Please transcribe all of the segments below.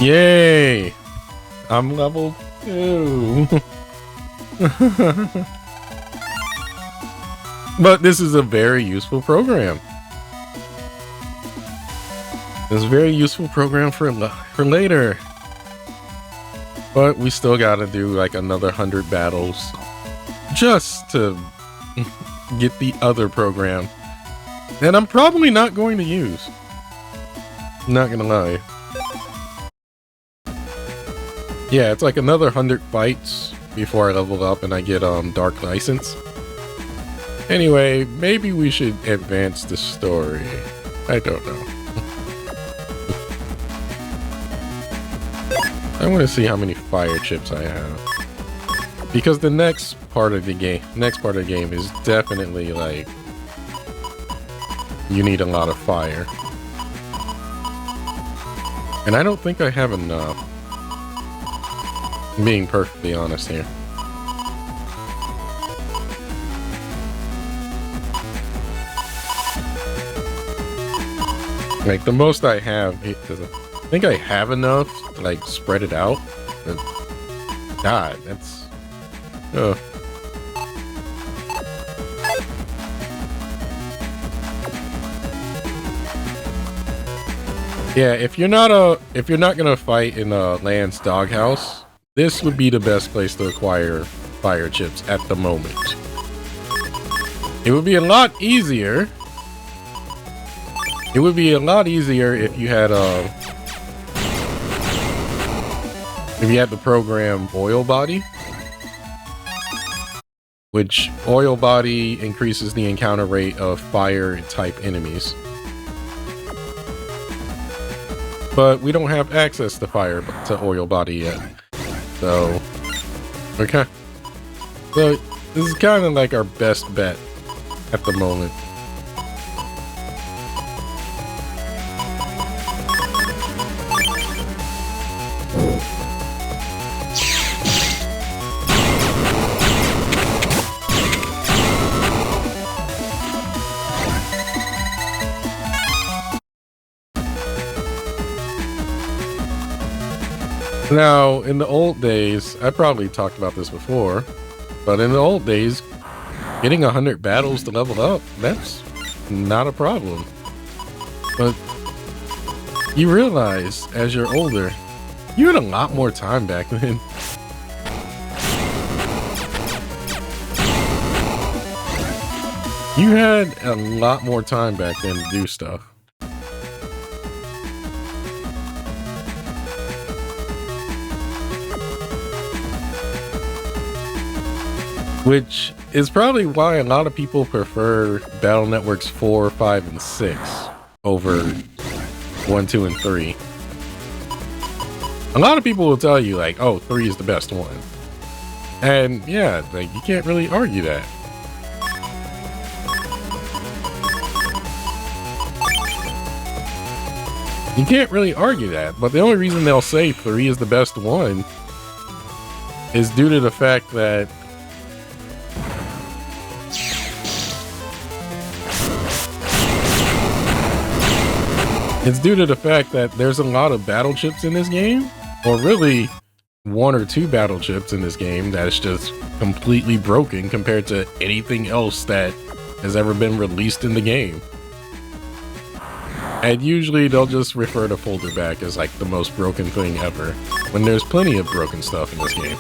Yay! I'm level 2. But this is a very useful program. It's a very useful program for later. But we still gotta do like another 100 battles just to get the other program that I'm probably not going to use. Not gonna lie. Yeah, it's like another 100 fights before I level up and I get Dark License. Anyway, maybe we should advance the story. I don't know. I want to see how many fire chips I have. Because the next part of the game is definitely like you need a lot of fire. And I don't think I have enough. I'm being perfectly honest here. Like the most I have, I think I have enough to like spread it out. But God, that's yeah, if you're not gonna fight in Land's doghouse, this would be the best place to acquire fire chips at the moment. It would be a lot easier. It would be a lot easier if you had the program Oil Body, which Oil Body increases the encounter rate of fire type enemies. But we don't have access to Oil Body yet. So, okay. So, this is kind of like our best bet at the moment. Now, in the old days, I probably talked about this before, but in the old days, getting 100 battles to level up, that's not a problem. But you realize, as you're older, you had a lot more time back then. You had a lot more time back then to do stuff. Which is probably why a lot of people prefer Battle Networks 4, 5, and 6 over 1, 2, and 3. A lot of people will tell you like, oh, 3 is the best one. And yeah, like you can't really argue that. You can't really argue that, but the only reason they'll say 3 is the best one is due to the fact that there's a lot of battle chips in this game, or really 1 or 2 battle chips in this game that's just completely broken compared to anything else that has ever been released in the game. And usually they'll just refer to Folder Back as like the most broken thing ever, when there's plenty of broken stuff in this game.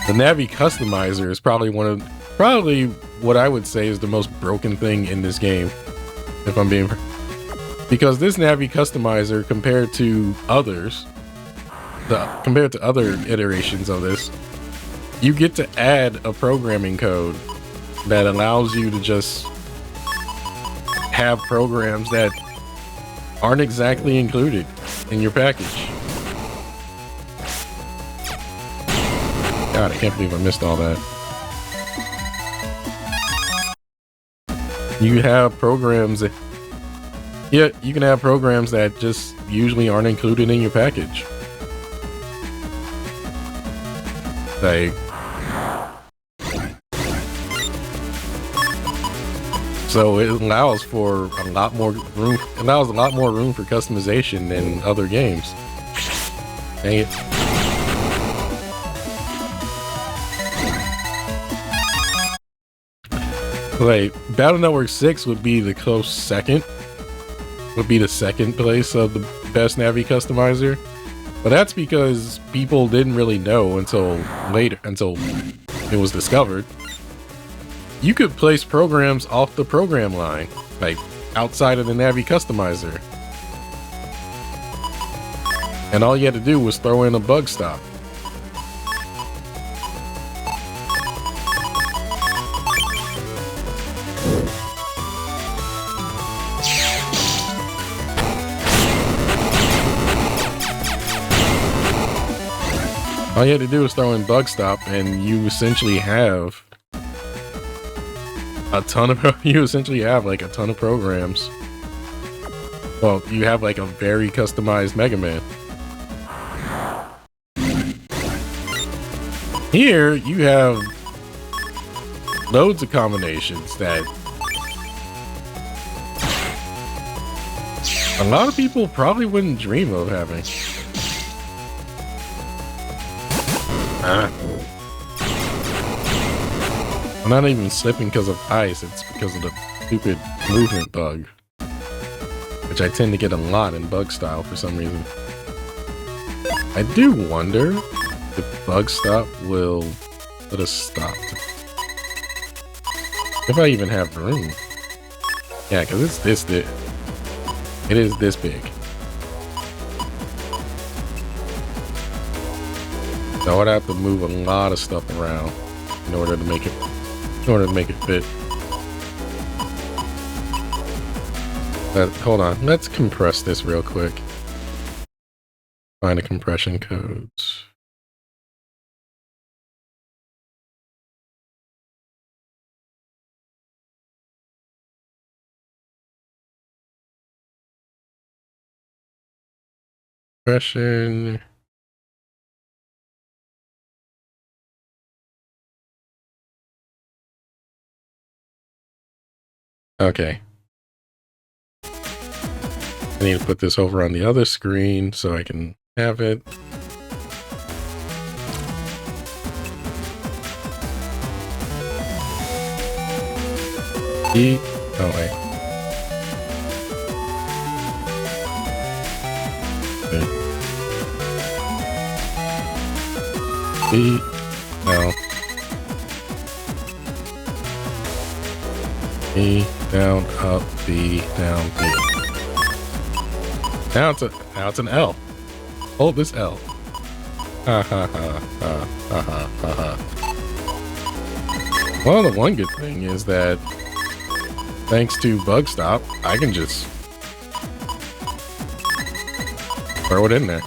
The Navi Customizer is probably what I would say is the most broken thing in this game, if I'm being, because this Navi Customizer compared to other iterations of this, you get to add a programming code that allows you to just have programs that aren't exactly included in your package. God, I can't believe I missed all that. You have programs that, yeah, you can have programs that just usually aren't included in your package. So it allows for a lot more room. It allows a lot more room for customization than other games. Dang it. Like, Battle Network 6 would be the close second. Would be the second place of the best Navi customizer. But that's because people didn't really know until later, until it was discovered. You could place programs off the program line, like outside of the Navi customizer. And all you had to do was throw in a bug stop. All you had to do was throw in bug stop, and you essentially have a ton of like a ton of programs. Well, you have like a very customized Mega Man. Here you have loads of combinations that a lot of people probably wouldn't dream of having. I'm not even slipping because of ice, it's because of the stupid movement bug, which I tend to get a lot in bug style for some reason. I do wonder if bug stop will let us stop. If I even have room. Yeah, because it's this big. It is this big. So I'd have to move a lot of stuff around in order to make it fit. But hold on, let's compress this real quick. Find the compression codes. Compression. Okay. I need to put this over on the other screen so I can have it. Oh wait. B. No. B. Down, up, B, down, B. Now it's an L. Hold this L. Ha ha ha ha ha ha ha ha. Well, the one good thing is that thanks to bug stop, I can just throw it in there.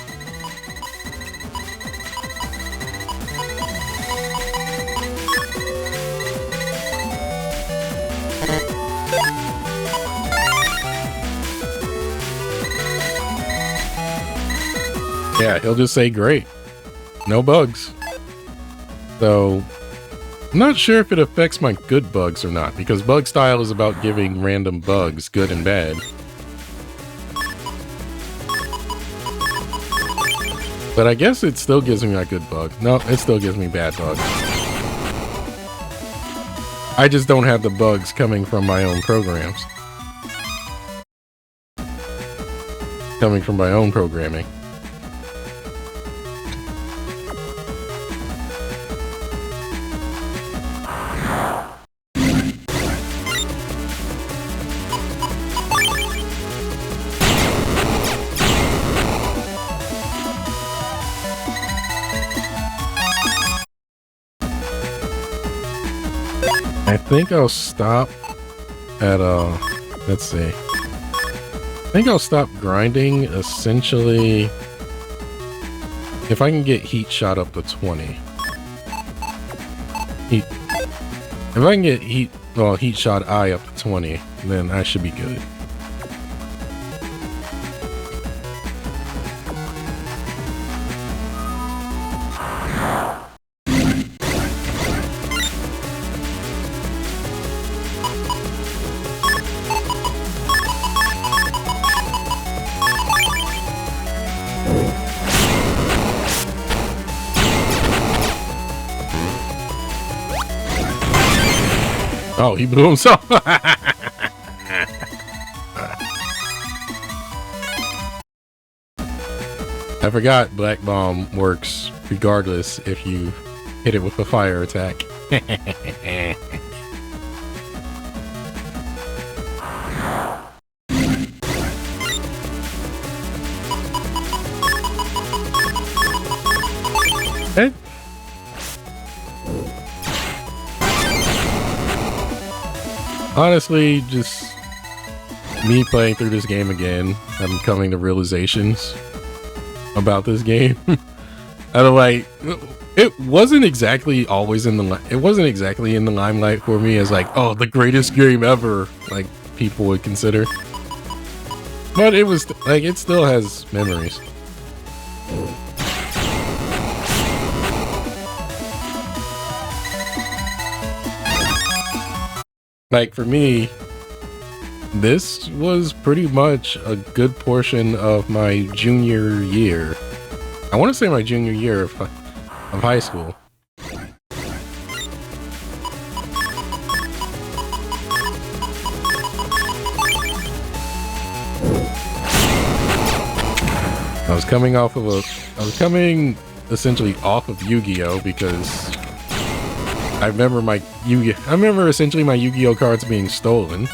Yeah, he'll just say great. No bugs. So, I'm not sure if it affects my good bugs or not, because bug style is about giving random bugs, good and bad. But I guess it still gives me a good bug. No, it still gives me bad bugs. I just don't have the bugs coming from my own programs. Coming from my own programming. I think I'll stop at, let's see. I think I'll stop grinding, essentially, if I can get heat shot up to 20. If I can get heat shot I up to 20, then I should be good. Oh, he blew himself. I forgot Black Bomb works regardless if you hit it with a fire attack. Hey. Honestly, just me playing through this game again, I'm coming to realizations about this game. I don't like, it wasn't exactly always in the, it wasn't exactly in the limelight for me as like, oh, the greatest game ever, like people would consider. But it was like, it still has memories. Like for me, this was pretty much a good portion of my junior year. I want to say my junior year of high school. I was coming essentially off of Yu-Gi-Oh! Because I remember essentially my Yu-Gi-Oh! Cards being stolen.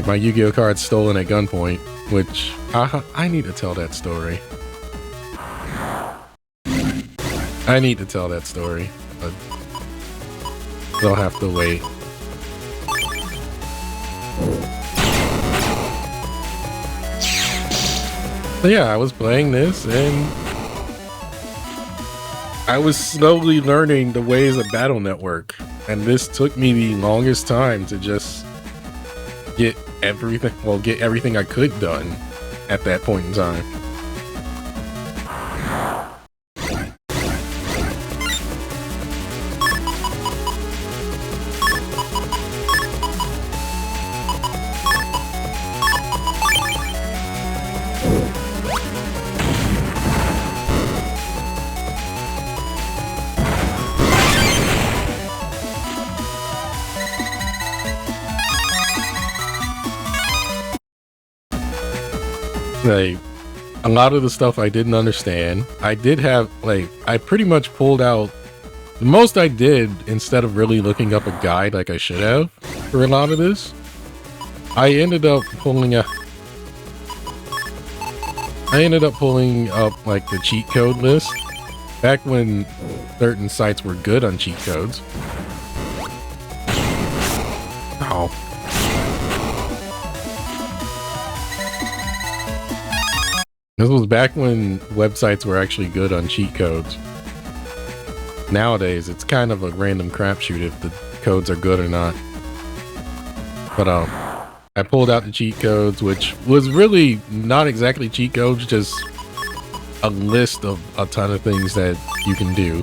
My Yu-Gi-Oh! Cards stolen at gunpoint, which I need to tell that story. I need to tell that story, but they'll have to wait. So yeah, I was playing this and I was slowly learning the ways of Battle Network, and this took me the longest time to just get everything I could done at that point in time. Like, a lot of the stuff I didn't understand. I did have, like, I pretty much pulled out the most I did instead of really looking up a guide like I should have for a lot of this. I ended up pulling up like the cheat code list back when certain sites were good on cheat codes. Oh. This was back when websites were actually good on cheat codes. Nowadays, it's kind of a random crapshoot if the codes are good or not. But I pulled out the cheat codes, which was really not exactly cheat codes, just a list of a ton of things that you can do.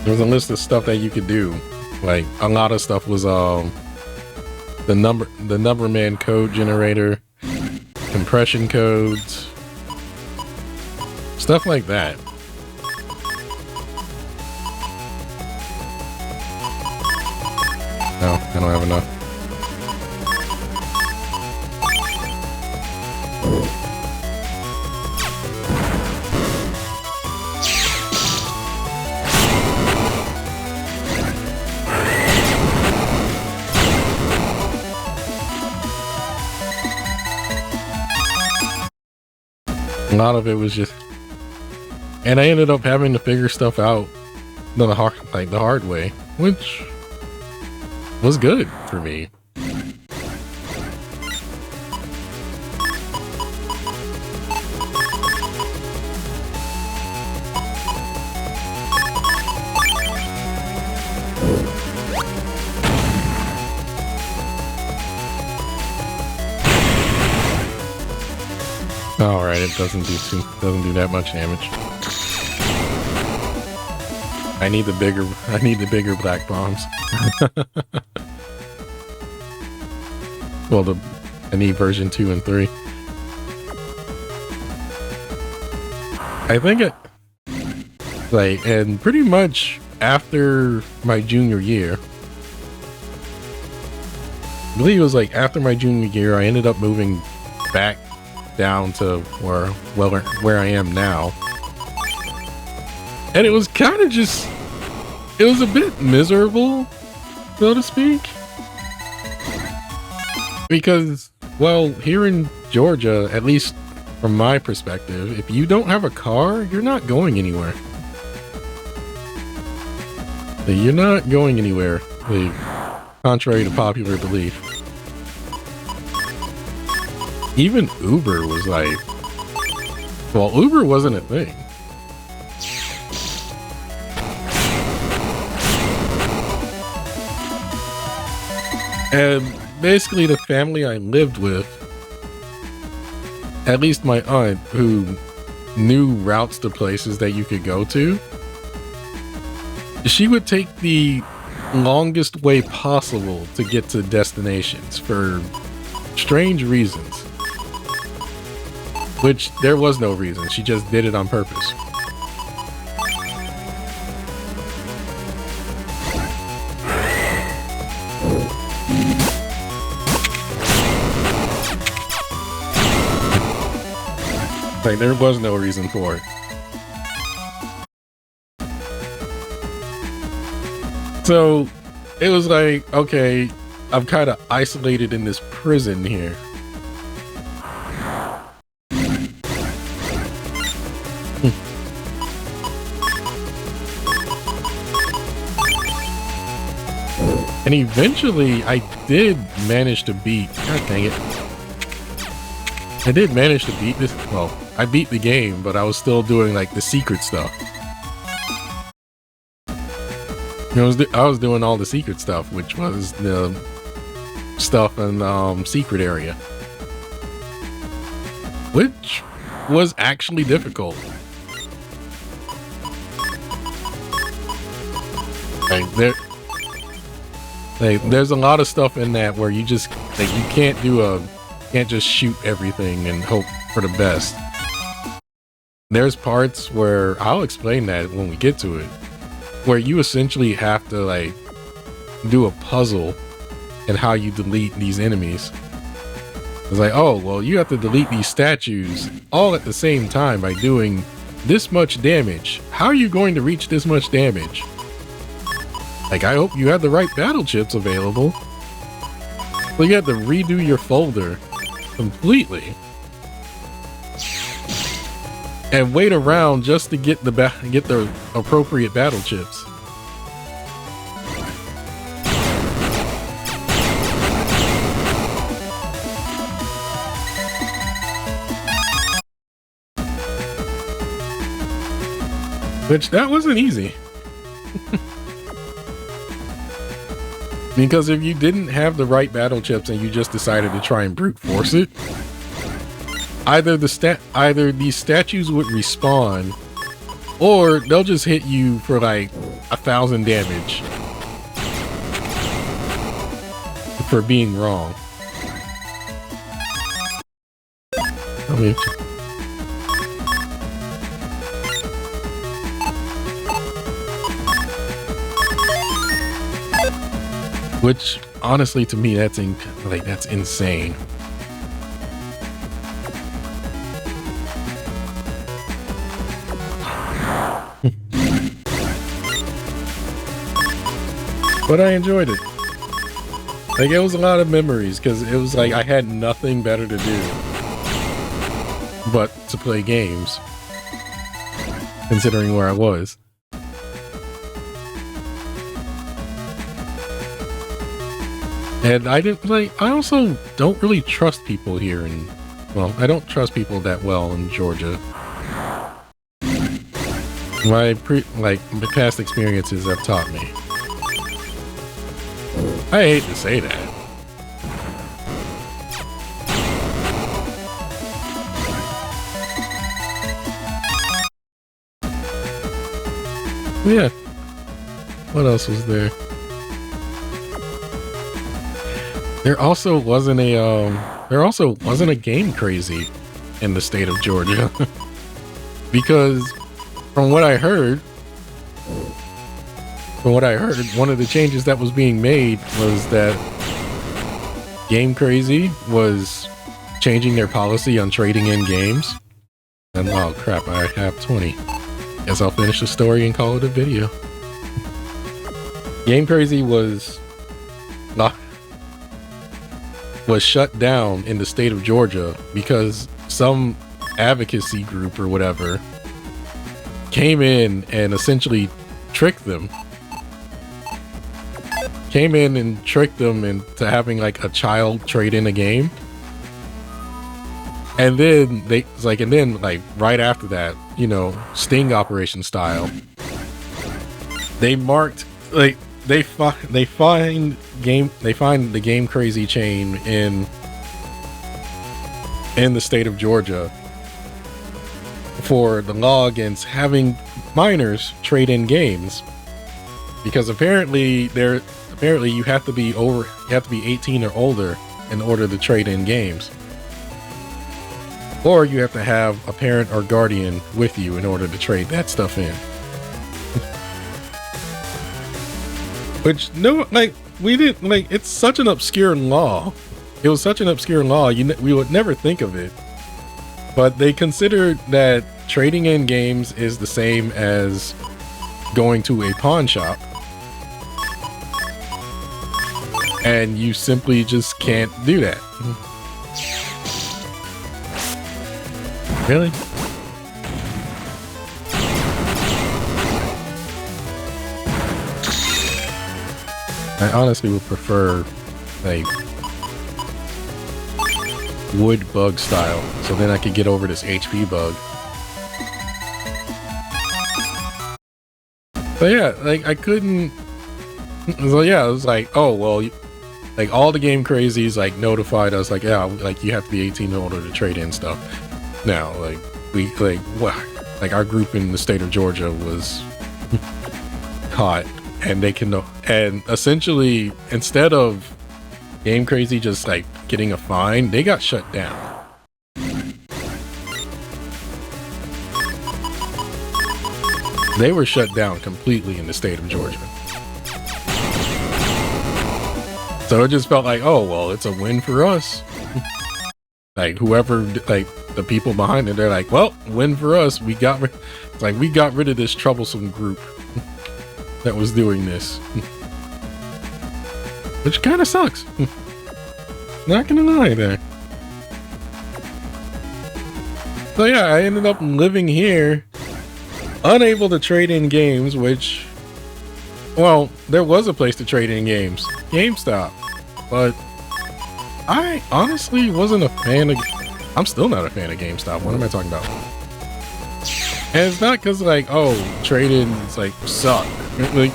There's a list of stuff that you could do. Like, a lot of stuff was the number man code generator, compression codes, stuff like that. No, I don't have enough. A lot of it was just, and I ended up having to figure stuff out the hard way, which was good for me. All right, it doesn't do that much damage. I need the bigger black bombs. Well, I need version 2 and 3. I think and pretty much after my junior year, I believe it was like after my junior year, I ended up moving back down to where I am now. And it was kind of just, it was a bit miserable, so to speak. Because, well, here in Georgia, at least from my perspective, if you don't have a car, you're not going anywhere. You're not going anywhere, contrary to popular belief. Even Uber was like, well, Uber wasn't a thing. And basically the family I lived with, at least my aunt, who knew routes to places that you could go to, she would take the longest way possible to get to destinations for strange reasons. Which there was no reason. She just did it on purpose. Like, there was no reason for it. So it was like, okay, I'm kind of isolated in this prison here. And eventually I did manage to beat, god dang it. I did manage to beat this. Well, I beat the game, but I was still doing like the secret stuff. I was doing all the secret stuff, which was the stuff in secret area, which was actually difficult. There's a lot of stuff in that where you just you can't just shoot everything and hope for the best. There's parts where I'll explain that when we get to it, where you essentially have to do a puzzle and how you delete these enemies. It's like, oh, well, you have to delete these statues all at the same time by doing this much damage. How are you going to reach this much damage? Like, I hope you have the right battle chips available. So you have to redo your folder completely and wait around just to get the appropriate battle chips. Which that wasn't easy. Because if you didn't have the right battle chips and you just decided to try and brute force it, either these statues would respawn, or they'll just hit you for like 1,000 damage for being wrong. Which, honestly, to me, that's insane. But I enjoyed it. Like, it was a lot of memories, because it was like I had nothing better to do but to play games, considering where I was. And I also don't really trust people here well, I don't trust people that well in Georgia. My past experiences have taught me. I hate to say that. Yeah, What else was there? There also wasn't a Game Crazy in the state of Georgia. Because from what I heard, one of the changes that was being made was that Game Crazy was changing their policy on trading in games. And oh crap, I have 20. Guess I'll finish the story and call it a video. Game Crazy was shut down in the state of Georgia because some advocacy group or whatever came in and essentially tricked them. Came in and tricked them into having like a child trade in a game. And then right after that, you know, sting operation style, they marked like they find the Game Crazy chain in the state of Georgia for the law against having minors trade in games, because apparently you have to be 18 or older in order to trade in games, or you have to have a parent or guardian with you in order to trade that stuff in. Which it's such an obscure law. It was such an obscure law, we would never think of it. But they considered that trading in games is the same as going to a pawn shop. And you simply just can't do that. Really? I honestly would prefer like wood bug style, so then I could get over this HP bug. But yeah, like I couldn't. So yeah, it was like, oh well, like all the Game Crazies like notified us, like yeah, like you have to be 18 in order to trade in stuff. Now, like our group in the state of Georgia was caught. And and essentially, instead of Game Crazy just like getting a fine, they got shut down. They were shut down completely in the state of Georgia. So it just felt like, oh, well, it's a win for us. Like whoever, like the people behind it, they're like, well, win for us. We got rid of this troublesome group that was doing this. Which kind of sucks. Not gonna lie there. So yeah, I ended up living here, unable to trade in games, which, well, there was a place to trade in games, GameStop, but I honestly wasn't a fan of, I'm still not a fan of GameStop. What am I talking about? And it's not because like, oh, trade-ins like suck. Like,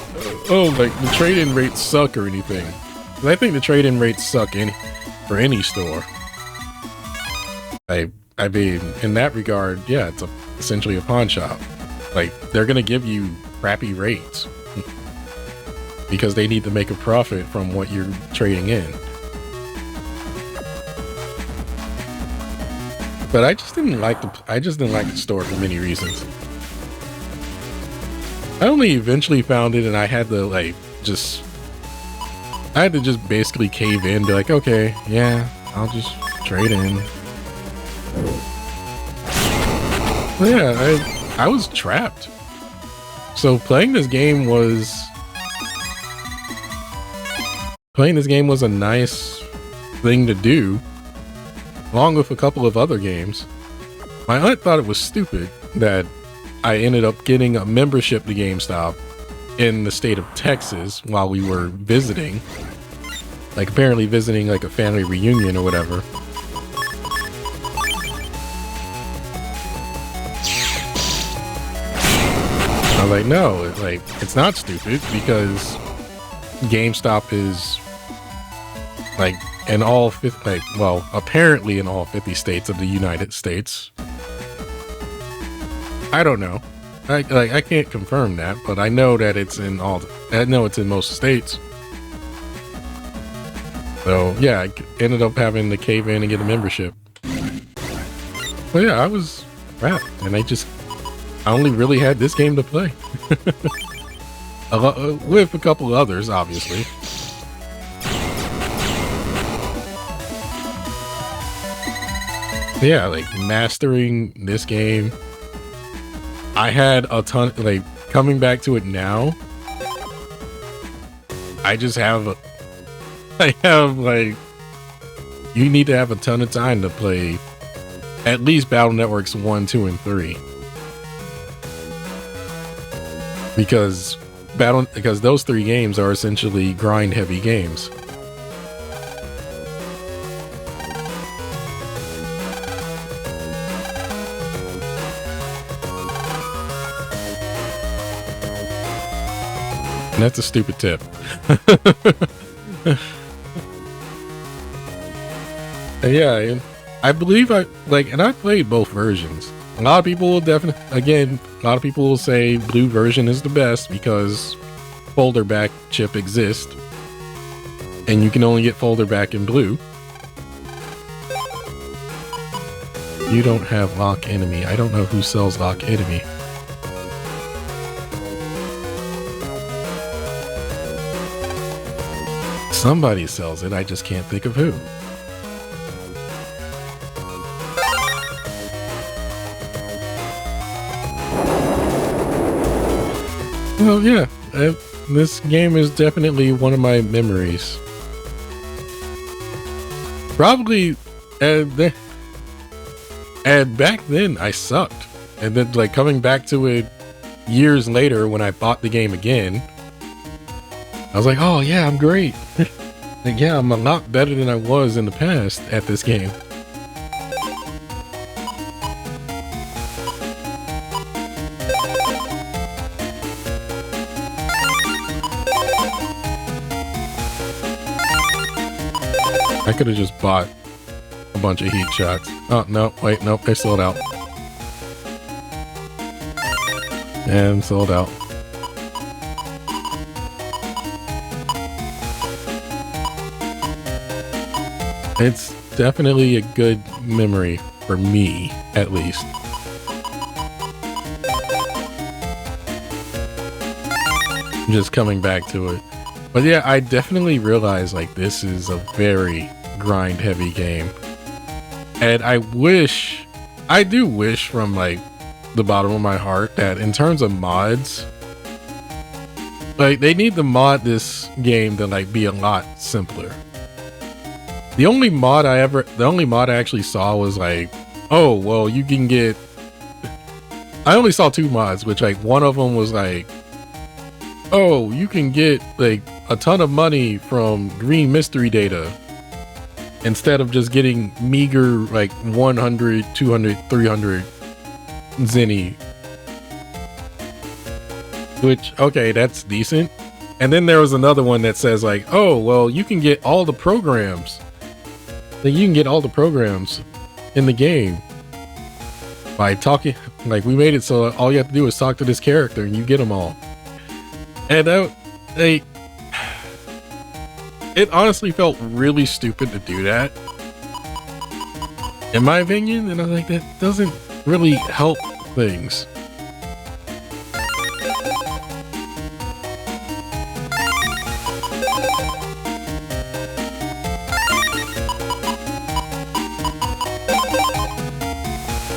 oh, like the trade-in rates suck or anything. I think the trade-in rates suck for any store. I mean, in that regard, yeah, it's essentially a pawn shop. Like, they're gonna give you crappy rates because they need to make a profit from what you're trading in. But I just didn't like the store for many reasons. I only eventually found it, and I had to just basically cave in, be like, okay, yeah, I'll just trade in. But yeah, I was trapped. So playing this game was a nice thing to do, along with a couple of other games. My aunt thought it was stupid that I ended up getting a membership to GameStop in the state of Texas while we were visiting. Like apparently visiting like a family reunion or whatever. I was like, no, it's not stupid because GameStop is like in all 50, apparently in all 50 states of the United States. I don't know. I can't confirm that, but I know that it's in I know it's in most states. So yeah, I ended up having to cave in and get a membership. But yeah, I was wrapped, and I only really had this game to play. With a couple others, obviously. Yeah, like mastering this game. I had a ton, like coming back to it now. I have like, you need to have a ton of time to play at least Battle Networks 1, 2, and 3. Because those 3 games are essentially grind heavy games. And that's a stupid tip. Yeah, I believe and I played both versions. A lot of people will will say blue version is the best because folder back chip exists and you can only get folder back in blue. You don't have lock enemy. I don't know who sells lock enemy. Somebody sells it, I just can't think of who. Well, yeah, this game is definitely one of my memories. Probably, and back then I sucked. And then like coming back to it years later when I bought the game again, I was like, oh yeah, I'm great. Like, yeah, I'm a lot better than I was in the past at this game. I could have just bought a bunch of heat shots. Oh, no, wait, nope, they sold out. And sold out. It's definitely a good memory for me, at least. Just coming back to it. But yeah, I definitely realized like this is a very grind heavy game. And I do wish from like the bottom of my heart that in terms of mods, like they need to mod this game to like be a lot simpler. The only mod I actually saw was like, oh, well, you can get, I only saw 2 mods, which like one of them was like, oh, you can get like a ton of money from green mystery data instead of just getting meager like 100, 200, 300 zenny. Which, okay, that's decent. And then there was another one that says like, oh, well, you can get all the programs. Like you can get all the programs in the game by talking. Like we made it so all you have to do is talk to this character and you get them all. And it honestly felt really stupid to do that, in my opinion. And I was like, that doesn't really help things.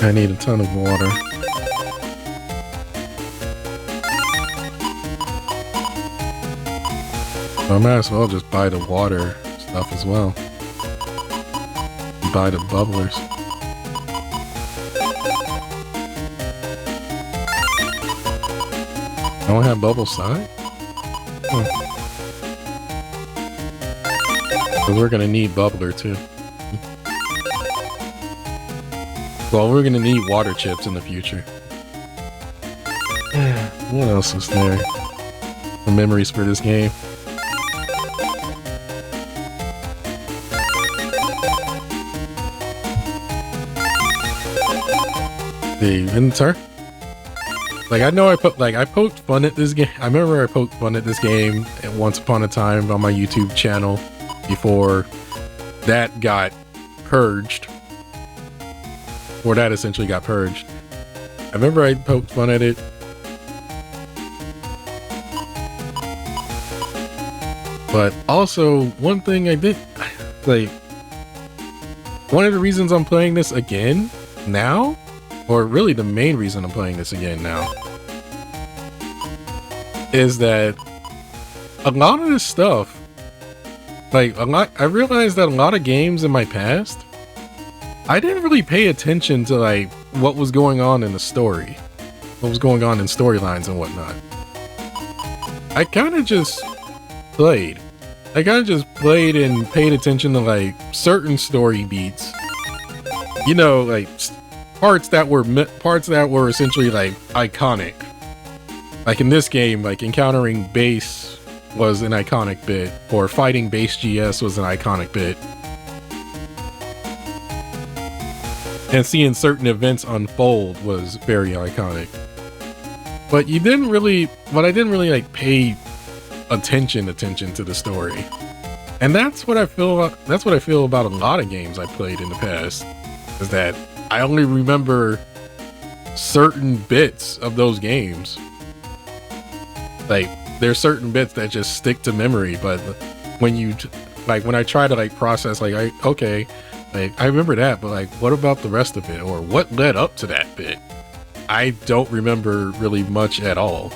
I need a ton of water. I might as well just buy the water stuff as well. Buy the bubblers. I don't have bubble side? But we're gonna need bubbler too. Well, we're gonna need water chips in the future. What else is there? The memories for this game. The inventor. Like, I know I poked fun at this game. I remember I poked fun at this game at once upon a time on my YouTube channel before that got purged. Or that essentially got purged. I remember I poked fun at it. But also, one thing I did, like, one of the reasons I'm playing this again now, or really the main reason I'm playing this again now, is that a lot of this stuff, like I realized that a lot of games in my past, I didn't really pay attention to like what was going on in the story, what was going on in storylines and whatnot. I kind of just played. I kind of just played and paid attention to like certain story beats, you know, like parts that were essentially like iconic. Like in this game, like encountering base was an iconic bit, or fighting base GS was an iconic bit. And seeing certain events unfold was very iconic. But I didn't really like pay attention to the story. And that's what I feel about a lot of games I played in the past, is that I only remember certain bits of those games. Like, there's certain bits that just stick to memory, but when I try to like process, like, I remember that, but like, what about the rest of it? Or what led up to that bit? I don't remember really much at all.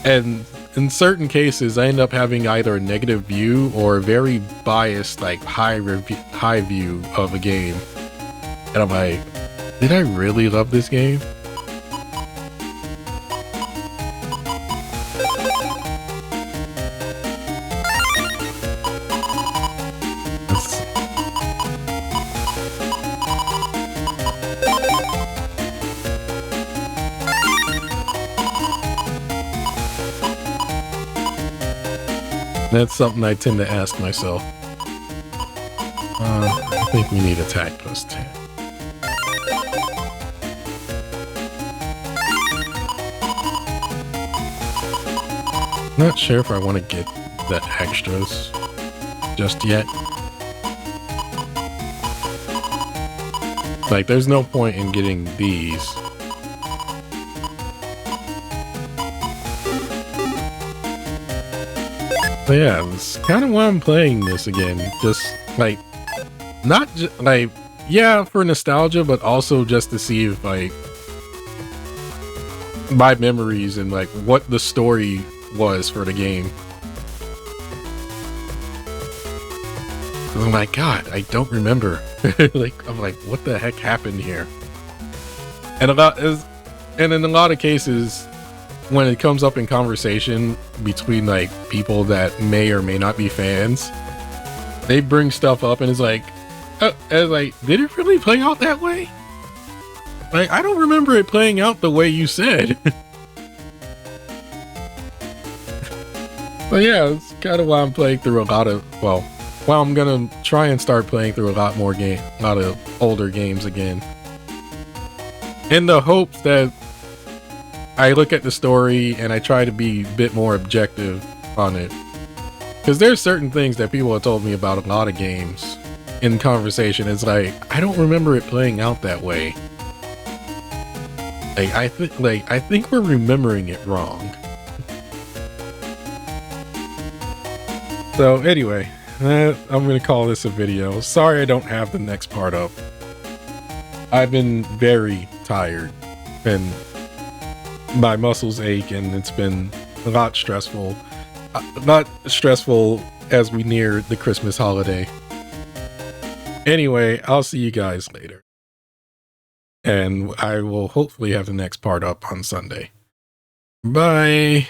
And in certain cases, I end up having either a negative view or a very biased, like high view of a game. And I'm like, did I really love this game? That's something I tend to ask myself. I think we need attack plus 10. Not sure if I want to get the extras just yet. Like, there's no point in getting these. But yeah, it's kind of why I'm playing this again. Just like, not just like, yeah, for nostalgia, but also just to see if like my memories and like what the story was for the game. Oh my god, I don't remember. Like, I'm like, what the heck happened here? And in a lot of cases, when it comes up in conversation between like people that may or may not be fans, they bring stuff up and it's like, did it really play out that way? Like, I don't remember it playing out the way you said. But yeah, it's kind of why I'm playing through a lot of, well, I'm gonna try and start playing through a lot of older games again, in the hopes that I look at the story and I try to be a bit more objective on it. Because there's certain things that people have told me about a lot of games in conversation. It's like, I don't remember it playing out that way. Like, I think we're remembering it wrong. So anyway, I'm going to call this a video. Sorry I don't have the next part up. I've been very tired and my muscles ache, and it's been a lot stressful. Not stressful as we near the Christmas holiday. Anyway, I'll see you guys later. And I will hopefully have the next part up on Sunday. Bye.